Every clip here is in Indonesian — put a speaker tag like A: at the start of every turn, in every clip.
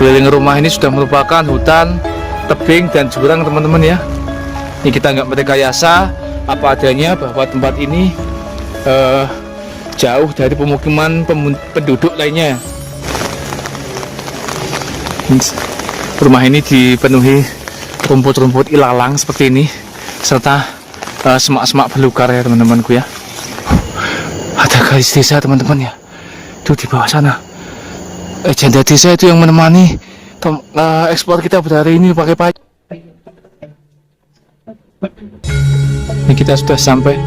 A: sekeliling rumah ini sudah merupakan hutan, tebing dan jurang teman-teman ya. Ini kita nggak merekayasa, apa adanya bahwa tempat ini jauh dari pemukiman penduduk lainnya. Rumah ini dipenuhi rumput-rumput ilalang seperti ini, serta semak-semak belukar ya teman-temanku ya. Ada garis desa teman-teman ya, itu di bawah sana. Janda desa itu yang menemani ekspor kita pada hari ini pakai pajak. Ini kita sudah sampai.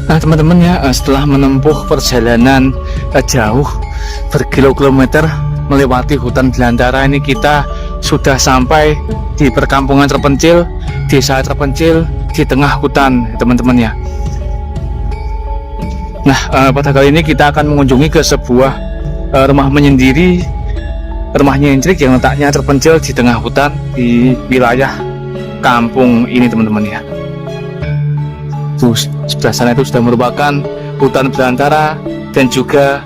A: Nah teman-teman ya, setelah menempuh perjalanan jauh berkilo-kilometer melewati hutan belantara, ini kita sudah sampai di perkampungan terpencil, desa terpencil di tengah hutan teman-teman ya. Nah pada kali ini kita akan mengunjungi ke sebuah rumah menyendiri, rumah nyentrik yang letaknya terpencil di tengah hutan di wilayah kampung ini teman-teman ya. Tuh, sebelah sana itu sudah merupakan hutan belantara dan juga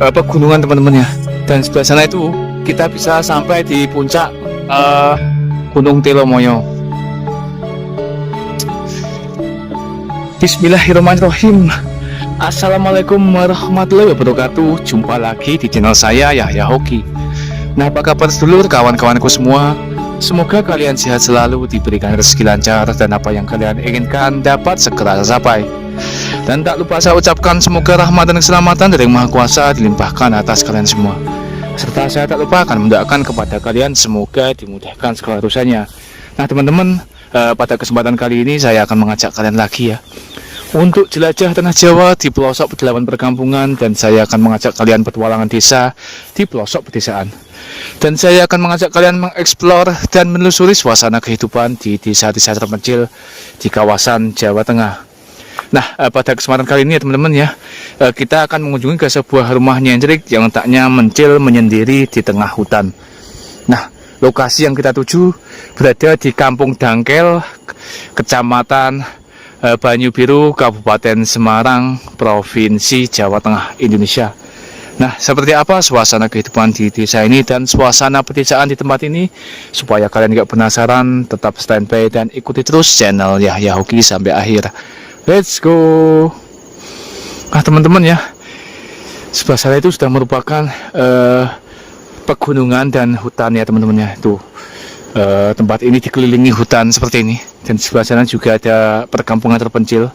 A: pegunungan teman-teman ya. Dan sebelah sana itu kita bisa sampai di puncak Gunung Telomoyo. Bismillahirrahmanirrahim. Assalamualaikum warahmatullahi wabarakatuh. Jumpa lagi di channel saya Yahya Hoki. Nah apa kabar sedulur kawan-kawanku semua? Semoga kalian sehat selalu, diberikan rezeki lancar, dan apa yang kalian inginkan dapat segera tercapai. Dan tak lupa saya ucapkan semoga rahmat dan keselamatan dari Yang Maha Kuasa dilimpahkan atas kalian semua. Serta saya tak lupa akan mendoakan kepada kalian semoga dimudahkan segala urusannya. Nah teman-teman, pada kesempatan kali ini saya akan mengajak kalian lagi ya untuk jelajah tanah Jawa di pelosok pedalaman perkampungan, dan saya akan mengajak kalian petualangan desa di pelosok pedesaan. Dan saya akan mengajak kalian mengeksplor dan menelusuri suasana kehidupan di desa-desa terpencil di kawasan Jawa Tengah. Nah, pada kesempatan kali ini ya teman-teman ya, kita akan mengunjungi ke sebuah rumah nyentrik yang letaknya mencil menyendiri di tengah hutan. Nah, lokasi yang kita tuju berada di Kampung Dangkel, Kecamatan Banyu Biru, Kabupaten Semarang, Provinsi Jawa Tengah, Indonesia. Nah, seperti apa suasana kehidupan di desa ini dan suasana pedesaan di tempat ini? Supaya kalian gak penasaran, tetap standby dan ikuti terus channel Yahya Hoki sampai akhir. Let's go. Nah teman-teman ya, sebelah sana itu sudah merupakan pegunungan dan hutan ya teman-teman ya. Tuh, tempat ini dikelilingi hutan seperti ini, dan sebelah sana juga ada perkampungan terpencil.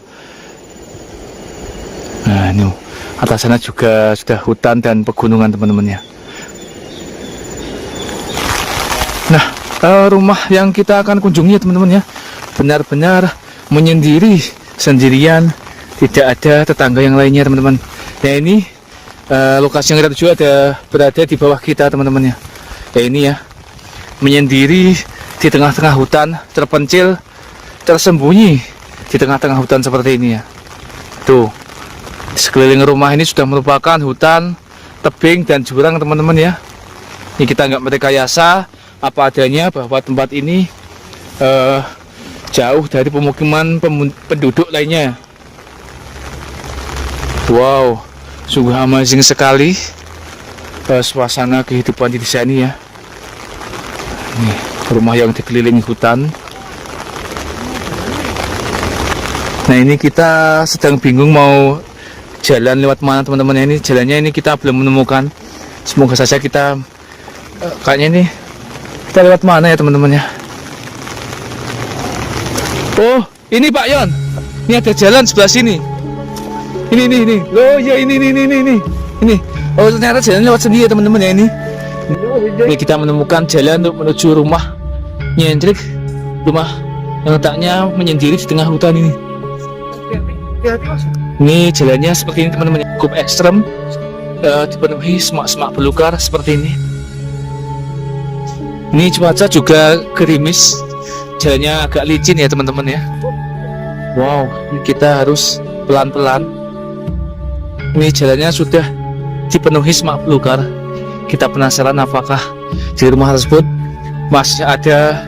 A: Nah ini atas sana juga sudah hutan dan pegunungan teman-teman ya. Nah rumah yang kita akan kunjungi ya teman-teman ya, benar-benar menyendiri, sendirian, tidak ada tetangga yang lainnya teman-teman. Nah ini lokasi yang kita tuju berada di bawah kita teman-teman ya. Ya ini ya, menyendiri di tengah-tengah hutan terpencil, tersembunyi di tengah-tengah hutan seperti ini ya. Tuh, sekeliling rumah ini sudah merupakan hutan, tebing dan jurang teman-teman ya. Ini kita nggak merekayasa, apa adanya bahwa tempat ini jauh dari pemukiman penduduk lainnya. Wow, sungguh amazing sekali suasana kehidupan di desa ini ya. Ini rumah yang dikelilingi hutan. Nah ini kita sedang bingung mau jalan lewat mana teman-teman. Ini jalannya ini kita belum menemukan. Semoga saja kita kayaknya ini kita lewat mana ya teman-teman ya. Oh ini Pak Yon, ini ada jalan sebelah sini. Ini. Oh ya ini. Oh ternyata jalan lewat sini ya teman-teman ya ini. Ini kita menemukan jalan untuk menuju rumah nyentrik, rumah yang letaknya menyendiri di tengah hutan ini. Ini jalannya seperti ini teman-teman, cukup ekstrem, dipenuhi semak-semak belukar seperti ini. Ini cuaca juga gerimis, jalannya agak licin ya teman-teman ya. Wow, ini kita harus pelan-pelan. Ini jalannya sudah dipenuhi semak belukar. Kita penasaran apakah di rumah tersebut masih ada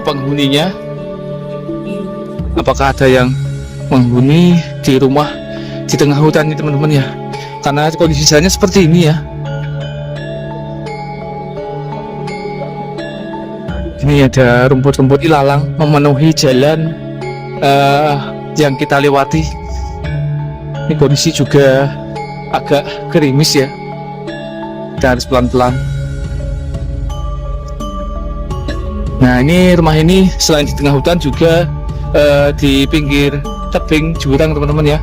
A: penghuninya. Apakah ada yang menghuni di rumah di tengah hutan ini teman-teman ya. Karena kondisi jalannya seperti ini ya. Ini ada rumput-rumput ilalang memenuhi jalan yang kita lewati. Ini kondisi juga agak gerimis ya. Kita harus pelan-pelan. Nah ini rumah ini selain di tengah hutan juga di pinggir tebing jurang teman-teman ya.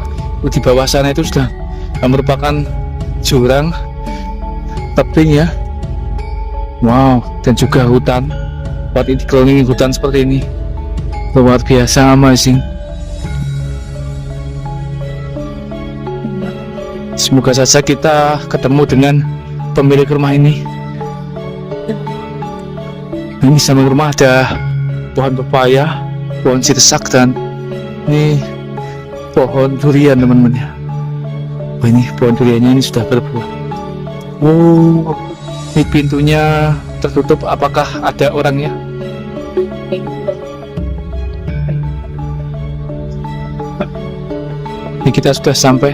A: Di bawah sana itu sudah merupakan jurang tebing ya. Wow, dan juga hutan. Buat ini dikelilingi hutan seperti ini, luar biasa amazing. Semoga saja kita ketemu dengan pemilik rumah ini. Ini samping rumah ada pohon pepaya, pohon sirsak, dan ini pohon durian teman-teman ya. Oh, ini pohon duriannya ini sudah berbuah. Oh, ini pintunya tertutup. Apakah ada orangnya? Ini kita sudah sampai.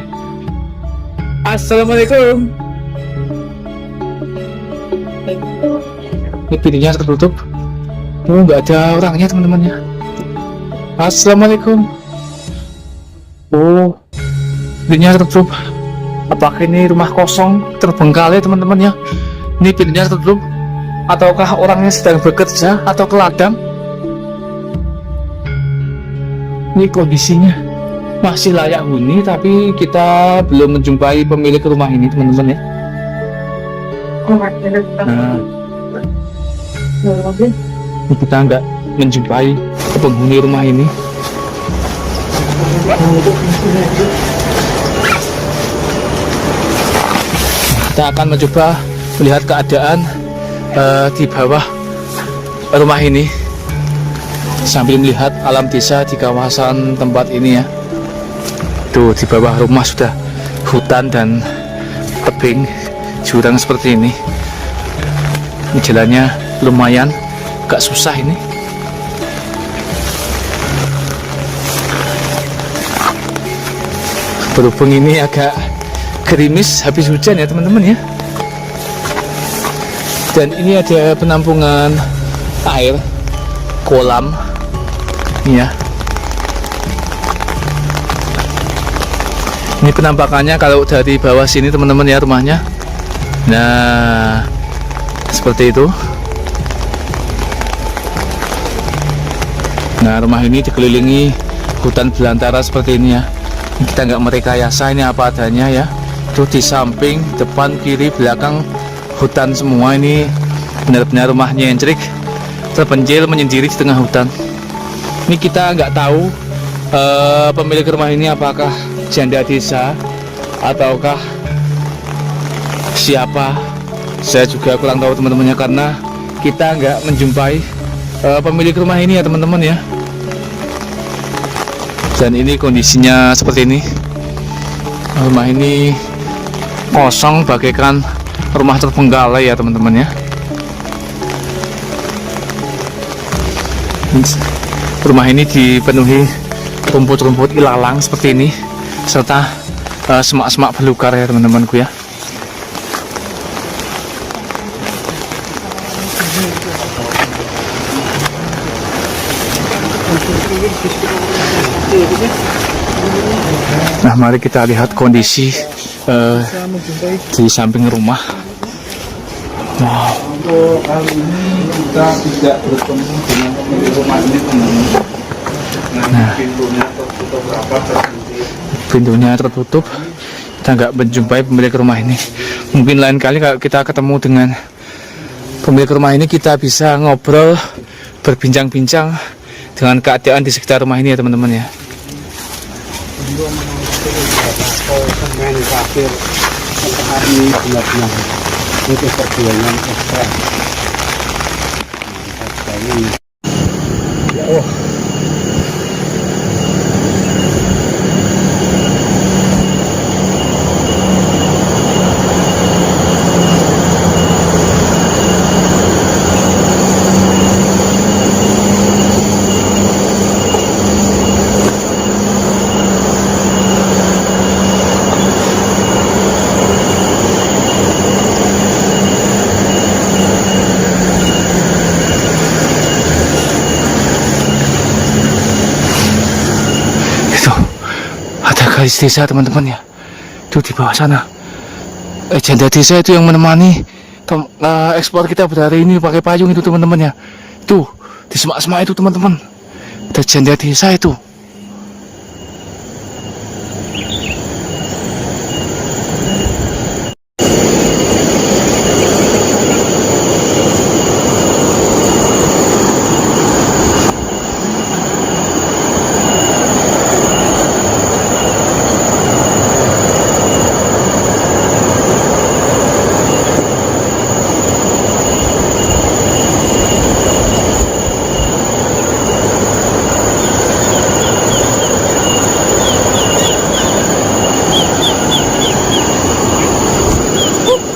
A: Assalamualaikum. Ini pintunya tertutup. Oh, nggak ada orangnya teman-teman ya. Assalamualaikum. Oh, pintunya tertutup. Apakah ini rumah kosong terbengkalai teman-teman ya? Ini pintunya tertutup. Ataukah orangnya sedang bekerja atau ke ladang? Ini kondisinya masih layak huni, tapi kita belum menjumpai pemilik rumah ini teman-teman ya. Nah, ini kita nggak menjumpai penghuni rumah ini. Kita akan mencoba melihat keadaan di bawah rumah ini sambil melihat alam desa di kawasan tempat ini ya. Tuh di bawah rumah sudah hutan dan tebing jurang seperti ini. Ini jalannya lumayan agak susah ini. Berhubung ini agak gerimis habis hujan ya teman-teman ya. Dan ini ada penampungan air, kolam ya. Ini penampakannya kalau dari bawah sini teman-teman ya rumahnya. Nah seperti itu. Nah rumah ini dikelilingi hutan belantara seperti ini ya. Kita nggak merekayasa, ini apa adanya ya. Itu di samping, depan, kiri, belakang hutan semua. Ini benar-benar rumahnya nyentrik, terpencil menyendiri di tengah hutan. Ini kita nggak tahu pemilik rumah ini apakah janda desa ataukah siapa. Saya juga kurang tahu teman-temannya, karena kita nggak menjumpai pemilik rumah ini ya teman-teman ya. Dan ini kondisinya seperti ini. Rumah ini kosong bagaikan rumah terbengkalai ya teman-teman ya. Rumah ini dipenuhi rumput-rumput ilalang seperti ini, serta semak-semak belukar ya teman-temanku ya. Nah, mari kita lihat kondisi di samping rumah. Wow.
B: Untuk kali ini kita tidak bertemu dengan pemilik rumah ini, teman-teman. Nah, pintunya tertutup rapat.
A: Pintunya tertutup. Kita nggak menjumpai pemilik rumah ini. Mungkin lain kali kalau kita ketemu dengan pemilik rumah ini, kita bisa ngobrol, berbincang-bincang dengan keadaan di sekitar rumah ini ya teman-teman ya.
B: Itu perjuangan ekstra. Oh.
A: Garis desa teman-teman ya, itu di bawah sana janda desa itu yang menemani ekspor kita pada hari ini pakai payung itu teman-teman ya. Tuh di semak-semak itu teman-teman, ada janda desa itu.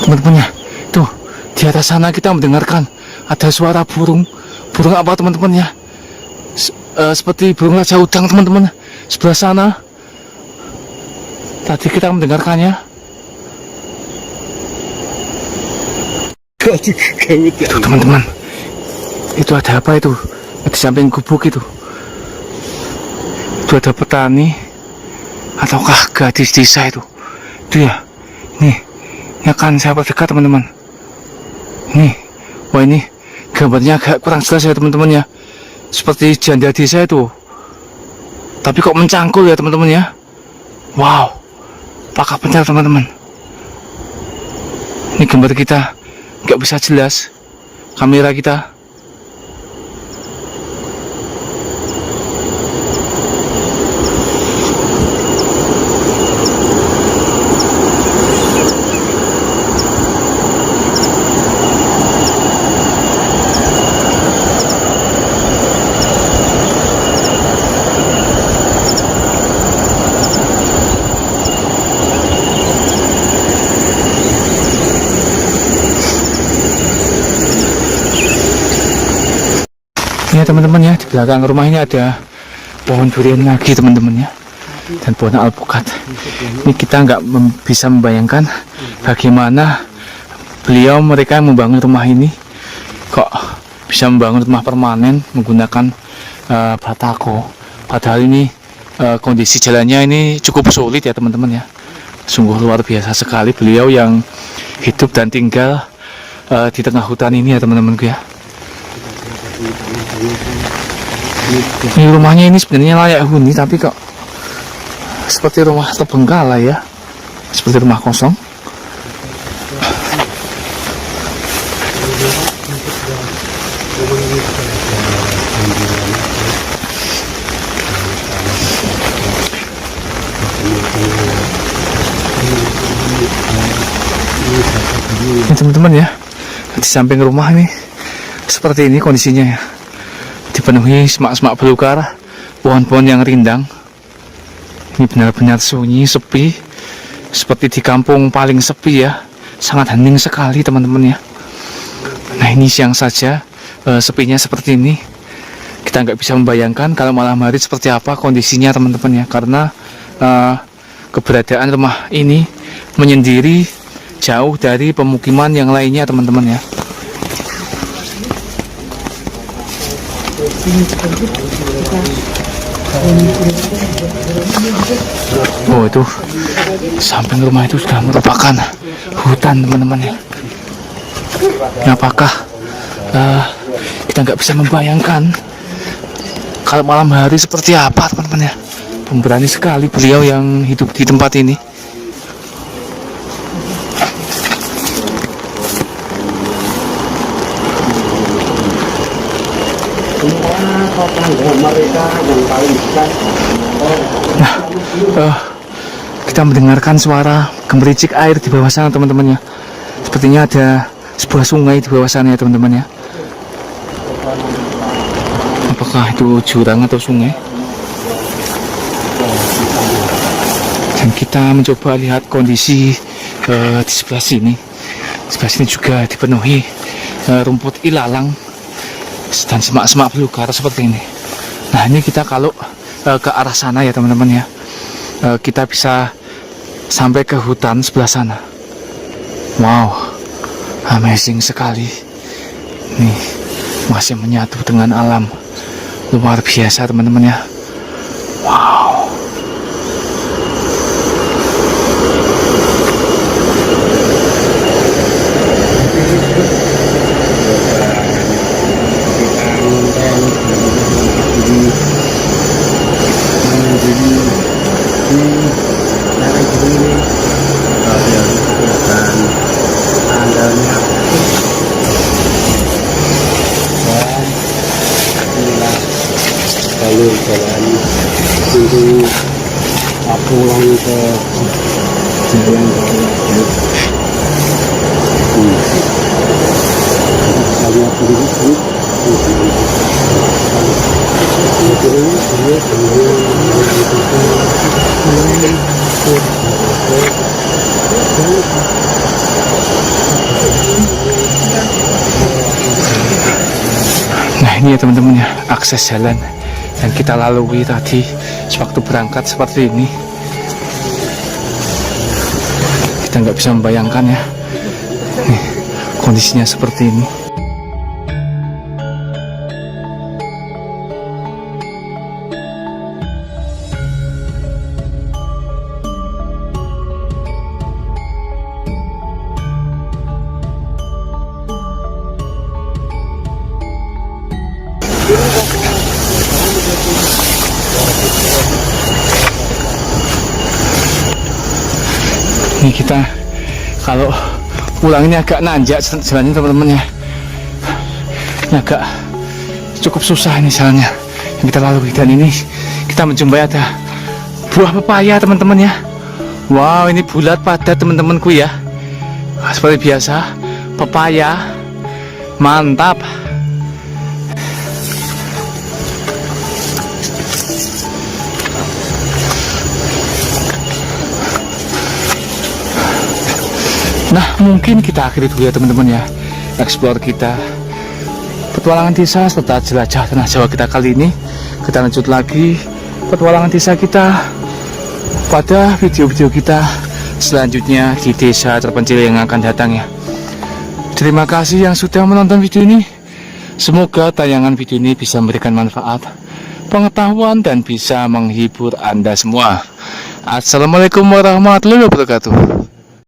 A: Teman-teman ya, tuh di atas sana kita mendengarkan ada suara burung apa teman-teman ya, seperti burung raja udang teman-teman. Sebelah sana tadi kita mendengarkannya. Tuh teman-teman, itu ada apa itu di samping gubuk itu ada petani ataukah gadis desa itu ya. Nih ya kan, saya perdekat teman-teman. Nih, wah ini gambarnya agak kurang jelas ya teman-teman ya, seperti janda desa itu, tapi kok mencangkul ya teman-teman ya. Wow, apakah benar teman-teman? Ini gambar kita nggak bisa jelas, kamera kita. Ya teman-teman ya, di belakang rumah ini ada pohon durian lagi teman-teman ya, dan pohon alpukat. Ini kita nggak bisa membayangkan bagaimana mereka yang membangun rumah ini kok bisa membangun rumah permanen menggunakan batako. Padahal ini kondisi jalannya ini cukup sulit ya teman-teman ya. Sungguh luar biasa sekali beliau yang hidup dan tinggal di tengah hutan ini ya teman-temanku ya. Ini rumahnya ini sebenarnya layak huni, tapi kok seperti rumah terbengkalai ya, seperti rumah kosong. Ini teman-teman ya, di samping rumah ini seperti ini kondisinya ya, dipenuhi semak-semak belukar, pohon-pohon yang rindang. Ini benar-benar sunyi, sepi, seperti di kampung paling sepi ya, sangat hening sekali teman-teman ya. Nah ini siang saja sepinya seperti ini, kita nggak bisa membayangkan kalau malam hari seperti apa kondisinya teman-teman ya, karena keberadaan rumah ini menyendiri jauh dari pemukiman yang lainnya teman-teman ya. Oh, itu samping rumah itu sudah merupakan hutan teman-teman ya. Apakah kita nggak bisa membayangkan kalau malam hari seperti apa teman-teman ya. Pemberani sekali beliau yang hidup di tempat ini. Nah, kita mendengarkan suara gemericik air di bawah sana teman-teman ya. Sepertinya ada sebuah sungai di bawah sana ya teman-teman ya. Apakah itu jurang atau sungai? Dan kita mencoba lihat kondisi di sebelah sini. Sebelah sini juga dipenuhi rumput ilalang dan semak-semak belukar seperti ini. Nah, ini kita kalau ke arah sana ya teman-teman ya, kita bisa sampai ke hutan sebelah sana. Wow, amazing sekali. Nih, masih menyatu dengan alam. Luar biasa teman-teman ya. Wow.
C: Lalu jalan untuk pulang ke jalan saya
A: Nah, ini ya teman-teman ya, akses jalan yang kita lalui tadi sewaktu berangkat seperti ini. Kita nggak bisa membayangkan ya, nih, kondisinya seperti ini. Ini kita kalau pulang ini agak nanjak jalannya teman-teman ya. Ini agak cukup susah ini jalannya yang kita lalui. Dan ini kita menjumpai ada buah pepaya teman-teman ya. Wow, ini bulat padat teman-temanku ya. Seperti biasa, pepaya mantap. Nah, mungkin kita akhiri dulu ya teman-teman ya, explore kita, petualangan desa serta jelajah tanah Jawa kita kali ini. Kita lanjut lagi petualangan desa kita pada video-video kita selanjutnya di desa terpencil yang akan datang ya. Terima kasih yang sudah menonton video ini. Semoga tayangan video ini bisa memberikan manfaat, pengetahuan, dan bisa menghibur Anda semua. Assalamualaikum warahmatullahi wabarakatuh.